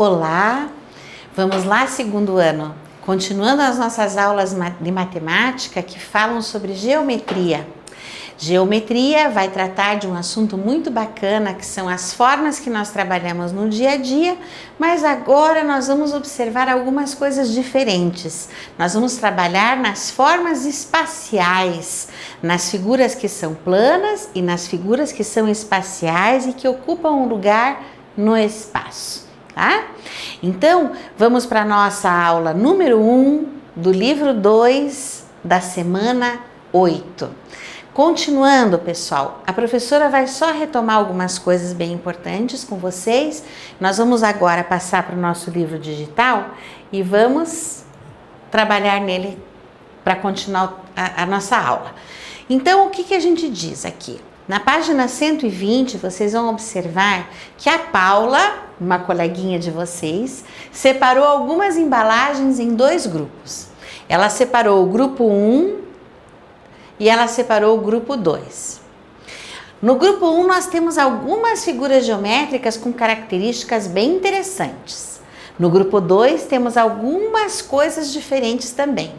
Olá, vamos lá, segundo ano, continuando as nossas aulas de matemática que falam sobre geometria. Geometria vai tratar de um assunto muito bacana, que são as formas que nós trabalhamos no dia a dia, mas agora nós vamos observar algumas coisas diferentes. Nós vamos trabalhar nas formas espaciais, nas figuras que são planas e nas figuras que são espaciais e que ocupam um lugar no espaço, tá? Então, vamos para a nossa aula número 1 do livro 2 da semana 8. Continuando, pessoal, a professora vai só retomar algumas coisas bem importantes com vocês. Nós vamos agora passar para o nosso livro digital e vamos trabalhar nele para continuar a nossa aula. Então, o que a gente diz aqui? Na página 120, vocês vão observar que a Paula, uma coleguinha de vocês, separou algumas embalagens em 2 grupos. Ela separou o grupo 1 e ela separou o grupo 2. No grupo 1, nós temos algumas figuras geométricas com características bem interessantes. No grupo 2, temos algumas coisas diferentes também.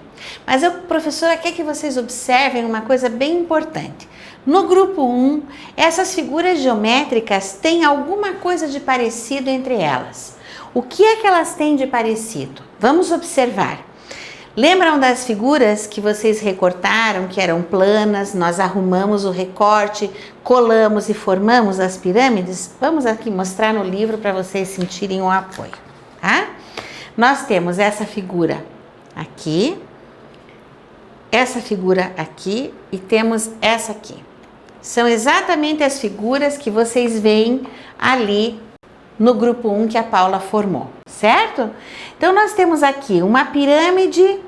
Mas a professora quer que vocês observem uma coisa bem importante. No grupo 1, essas figuras geométricas têm alguma coisa de parecido entre elas. O que é que elas têm de parecido? Vamos observar. Lembram das figuras que vocês recortaram, que eram planas? Nós arrumamos o recorte, colamos e formamos as pirâmides? Vamos aqui mostrar no livro para vocês sentirem o apoio, tá? Nós temos essa figura aqui, essa figura aqui e temos essa aqui. São exatamente as figuras que vocês veem ali no grupo 1 que a Paula formou, certo? Então, nós temos aqui uma pirâmide,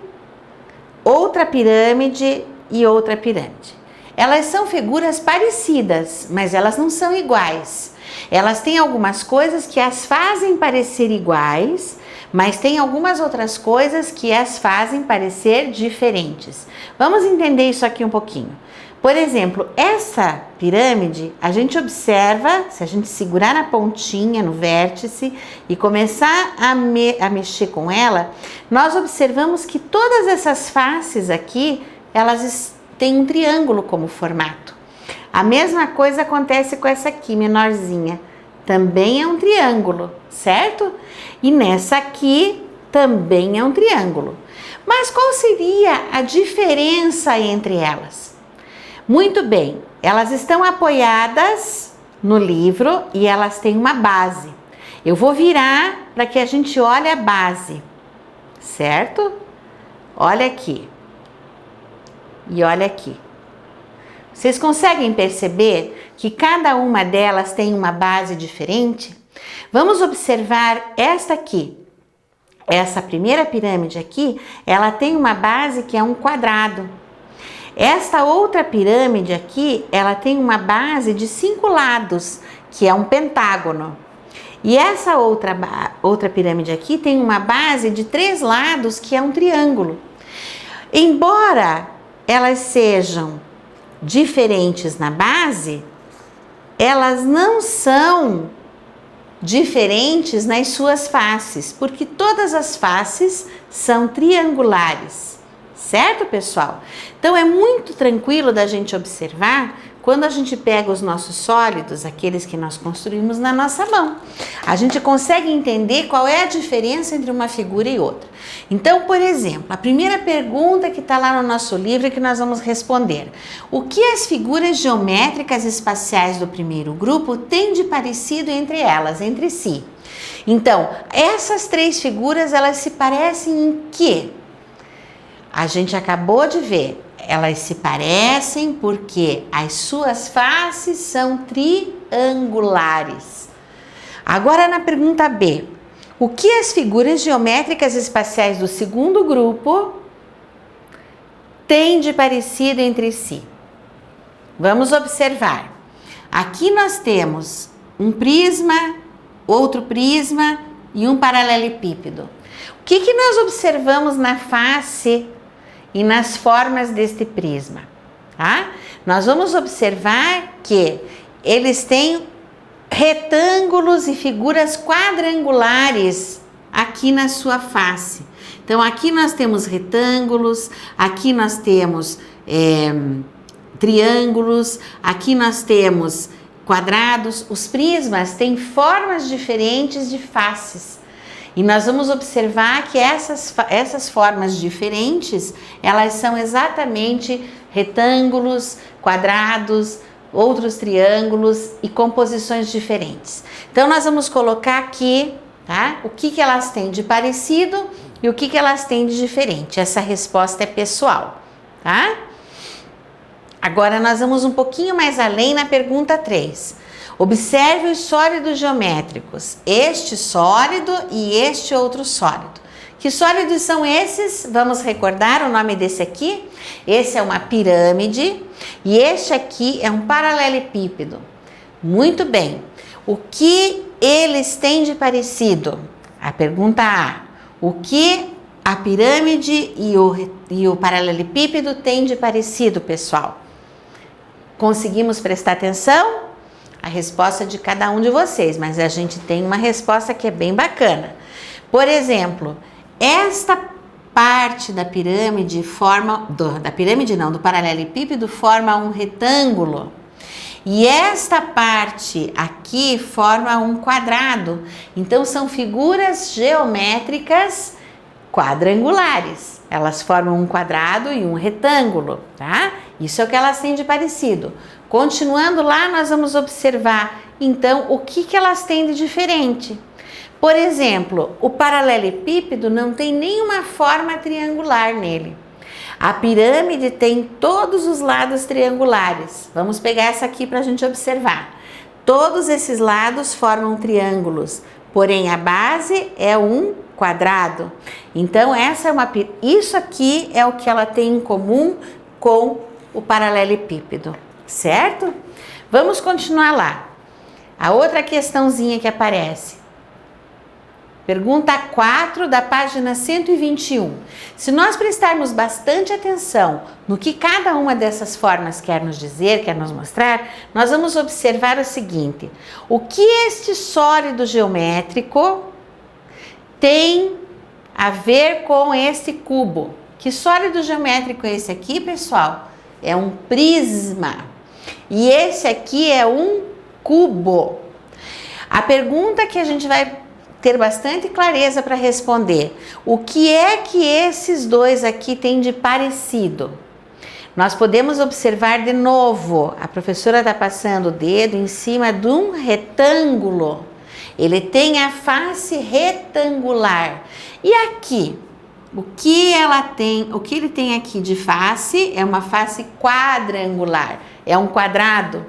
outra pirâmide e outra pirâmide. Elas são figuras parecidas, mas elas não são iguais. Elas têm algumas coisas que as fazem parecer iguais, mas tem algumas outras coisas que as fazem parecer diferentes. Vamos entender isso aqui um pouquinho. Por exemplo, essa pirâmide, a gente observa, se a gente segurar na pontinha, no vértice, e começar a mexer com ela, nós observamos que todas essas faces aqui, elas têm um triângulo como formato. A mesma coisa acontece com essa aqui, menorzinha. Também é um triângulo, certo? E nessa aqui, também é um triângulo. Mas qual seria a diferença entre elas? Muito bem, elas estão apoiadas no livro e elas têm uma base. Eu vou virar para que a gente olhe a base, certo? Olha aqui. E olha aqui. Vocês conseguem perceber que cada uma delas tem uma base diferente? Vamos observar esta aqui. Essa primeira pirâmide aqui, ela tem uma base que é um quadrado. Esta outra pirâmide aqui, ela tem uma base de 5 lados, que é um pentágono. E essa outra pirâmide aqui tem uma base de 3 lados, que é um triângulo. Embora elas sejam diferentes na base, elas não são diferentes nas suas faces, porque todas as faces são triangulares. Certo, pessoal? Então, é muito tranquilo da gente observar quando a gente pega os nossos sólidos, aqueles que nós construímos na nossa mão. A gente consegue entender qual é a diferença entre uma figura e outra. Então, por exemplo, a primeira pergunta que está lá no nosso livro é que nós vamos responder. O que as figuras geométricas espaciais do primeiro grupo têm de parecido entre elas, entre si? Então, essas 3 figuras, elas se parecem em quê? A gente acabou de ver, elas se parecem porque as suas faces são triangulares. Agora na pergunta B, o que as figuras geométricas espaciais do segundo grupo têm de parecido entre si? Vamos observar. Aqui nós temos um prisma, outro prisma e um paralelepípedo. O que nós observamos na face e nas formas deste prisma, tá? Nós vamos observar que eles têm retângulos e figuras quadrangulares aqui na sua face. Então, aqui nós temos retângulos, aqui nós temos triângulos, aqui nós temos quadrados. Os prismas têm formas diferentes de faces. E nós vamos observar que essas formas diferentes, elas são exatamente retângulos, quadrados, outros triângulos e composições diferentes. Então, nós vamos colocar aqui, tá? O que elas têm de parecido e o que elas têm de diferente. Essa resposta é pessoal, tá? Agora, nós vamos um pouquinho mais além na pergunta 3. Observe os sólidos geométricos, este sólido e este outro sólido. Que sólidos são esses? Vamos recordar o nome desse aqui? Esse é uma pirâmide e este aqui é um paralelepípedo. Muito bem. O que eles têm de parecido? A pergunta A. O que a pirâmide e o paralelepípedo têm de parecido, pessoal? Conseguimos prestar atenção? A resposta de cada um de vocês, mas a gente tem uma resposta que é bem bacana. Por exemplo, esta parte da pirâmide do paralelepípedo forma um retângulo. E esta parte aqui forma um quadrado. Então, são figuras geométricas quadrangulares. Elas formam um quadrado e um retângulo, tá? Isso é o que elas têm de parecido. Continuando lá, nós vamos observar, então, o que elas têm de diferente. Por exemplo, o paralelepípedo não tem nenhuma forma triangular nele. A pirâmide tem todos os lados triangulares. Vamos pegar essa aqui para a gente observar. Todos esses lados formam triângulos, porém a base é um quadrado. Então, isso aqui é o que ela tem em comum com o paralelepípedo. Certo? Vamos continuar lá. A outra questãozinha que aparece. Pergunta 4 da página 121. Se nós prestarmos bastante atenção no que cada uma dessas formas quer nos dizer, quer nos mostrar, nós vamos observar o seguinte. O que este sólido geométrico tem a ver com este cubo? Que sólido geométrico é esse aqui, pessoal? É um prisma. E esse aqui é um cubo. A pergunta que a gente vai ter bastante clareza para responder: o que é que esses dois aqui têm de parecido? Nós podemos observar de novo, a professora está passando o dedo em cima de um retângulo. Ele tem a face retangular. E aqui? O que ele tem aqui de face é uma face quadrangular, é um quadrado.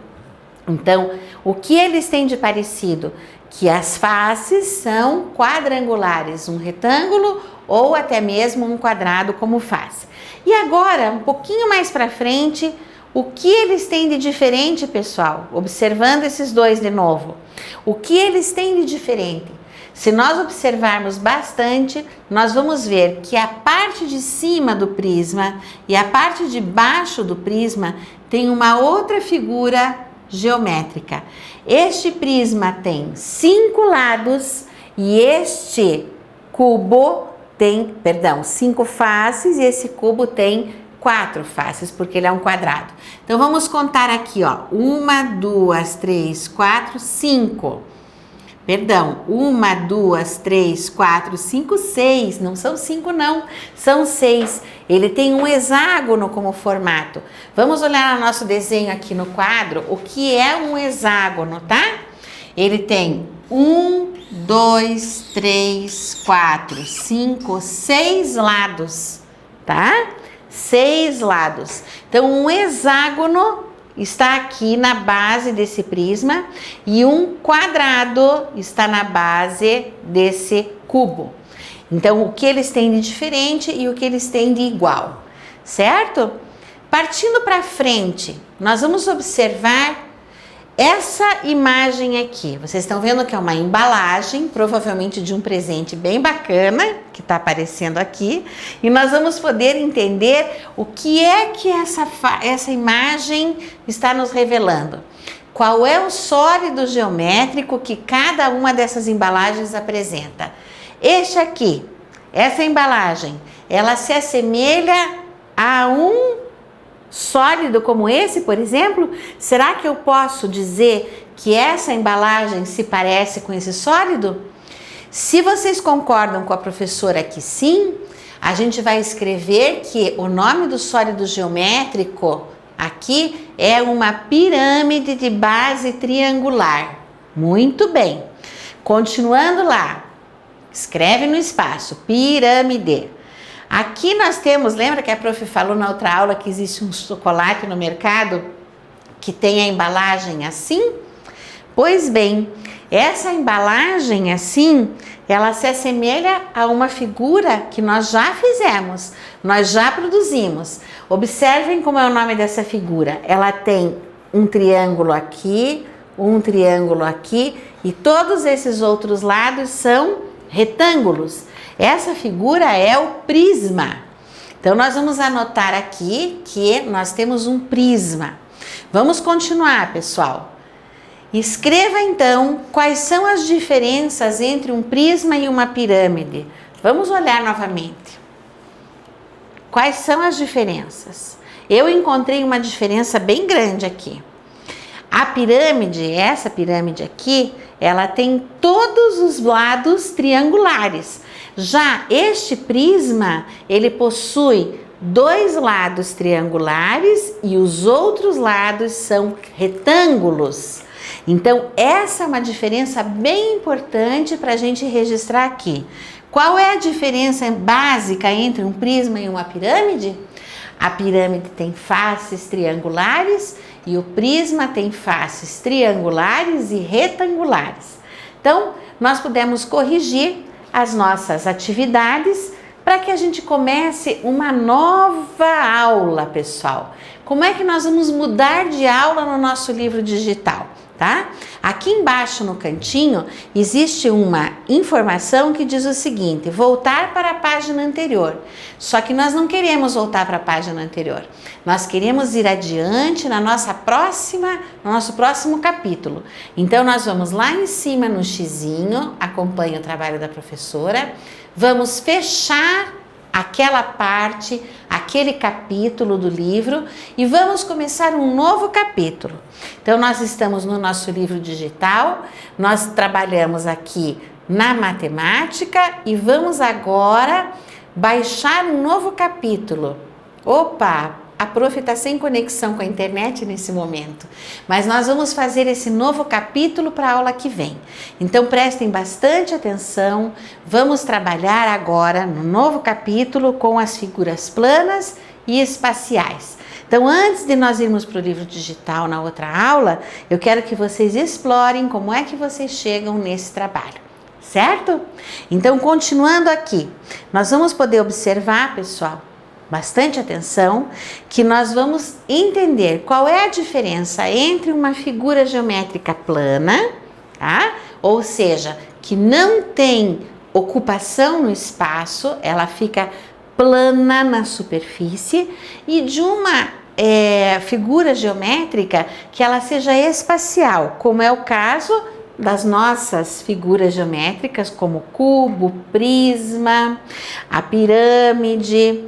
Então, o que eles têm de parecido? Que as faces são quadrangulares, um retângulo ou até mesmo um quadrado como face. E agora, um pouquinho mais para frente, o que eles têm de diferente, pessoal? Observando esses dois de novo. O que eles têm de diferente? Se nós observarmos bastante, nós vamos ver que a parte de cima do prisma e a parte de baixo do prisma tem uma outra figura geométrica. Este prisma tem 5 lados e este cubo tem, 5 faces e esse cubo tem 4 faces, porque ele é um quadrado. Então, vamos contar aqui, ó. 1, 2, 3, 4, 5. 1, 2, 3, 4, 5, 6. Não são 5 não, são 6. Ele tem um hexágono como formato. Vamos olhar no nosso desenho aqui no quadro o que é um hexágono, tá? Ele tem 1, 2, 3, 4, 5, 6 lados, tá? 6 lados. Então, um hexágono está aqui na base desse prisma e um quadrado está na base desse cubo. Então, o que eles têm de diferente e o que eles têm de igual, certo? Partindo para frente, nós vamos observar essa imagem aqui, vocês estão vendo que é uma embalagem, provavelmente de um presente bem bacana, que está aparecendo aqui, e nós vamos poder entender o que é que essa imagem está nos revelando. Qual é o sólido geométrico que cada uma dessas embalagens apresenta? Este aqui, essa embalagem, ela se assemelha a um sólido como esse, por exemplo? Será que eu posso dizer que essa embalagem se parece com esse sólido? Se vocês concordam com a professora que sim, a gente vai escrever que o nome do sólido geométrico aqui é uma pirâmide de base triangular. Muito bem. Continuando lá, escreve no espaço, pirâmide. Aqui nós temos, lembra que a prof falou na outra aula que existe um chocolate no mercado que tem a embalagem assim? Pois bem, essa embalagem assim, ela se assemelha a uma figura que nós já fizemos, nós já produzimos. Observem como é o nome dessa figura. Ela tem um triângulo aqui e todos esses outros lados são retângulos. Essa figura é o prisma. Então, nós vamos anotar aqui que nós temos um prisma. Vamos continuar, pessoal. Escreva, então, quais são as diferenças entre um prisma e uma pirâmide. Vamos olhar novamente. Quais são as diferenças? Eu encontrei uma diferença bem grande aqui. A pirâmide, essa pirâmide aqui, ela tem todos os lados triangulares. Já este prisma, ele possui 2 lados triangulares e os outros lados são retângulos. Então, essa é uma diferença bem importante para a gente registrar aqui. Qual é a diferença básica entre um prisma e uma pirâmide? A pirâmide tem faces triangulares e o prisma tem faces triangulares e retangulares. Então, nós podemos corrigir as nossas atividades para que a gente comece uma nova aula, pessoal. Como é que nós vamos mudar de aula no nosso livro digital, tá? Aqui embaixo no cantinho existe uma informação que diz o seguinte: voltar para a página anterior. Só que nós não queremos voltar para a página anterior. Nós queremos ir adiante no nosso próximo capítulo. Então nós vamos lá em cima no xizinho, acompanhe o trabalho da professora, vamos fechar aquela parte, aquele capítulo do livro e vamos começar um novo capítulo. Então, nós estamos no nosso livro digital, nós trabalhamos aqui na matemática e vamos agora baixar um novo capítulo. Opa! A prof está sem conexão com a internet nesse momento, mas nós vamos fazer esse novo capítulo para a aula que vem. Então prestem bastante atenção, vamos trabalhar agora no novo capítulo com as figuras planas e espaciais. Então, antes de nós irmos para o livro digital na outra aula, eu quero que vocês explorem como é que vocês chegam nesse trabalho, certo? Então, continuando aqui, nós vamos poder observar, pessoal, bastante atenção, que nós vamos entender qual é a diferença entre uma figura geométrica plana, tá? Ou seja, que não tem ocupação no espaço, ela fica plana na superfície, e de uma figura geométrica que ela seja espacial, como é o caso das nossas figuras geométricas, como o cubo, prisma, a pirâmide.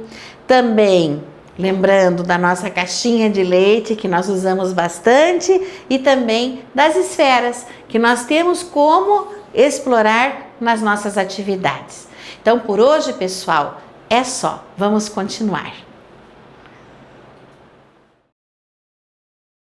Também, lembrando da nossa caixinha de leite, que nós usamos bastante, e também das esferas, que nós temos como explorar nas nossas atividades. Então, por hoje, pessoal, é só. Vamos continuar.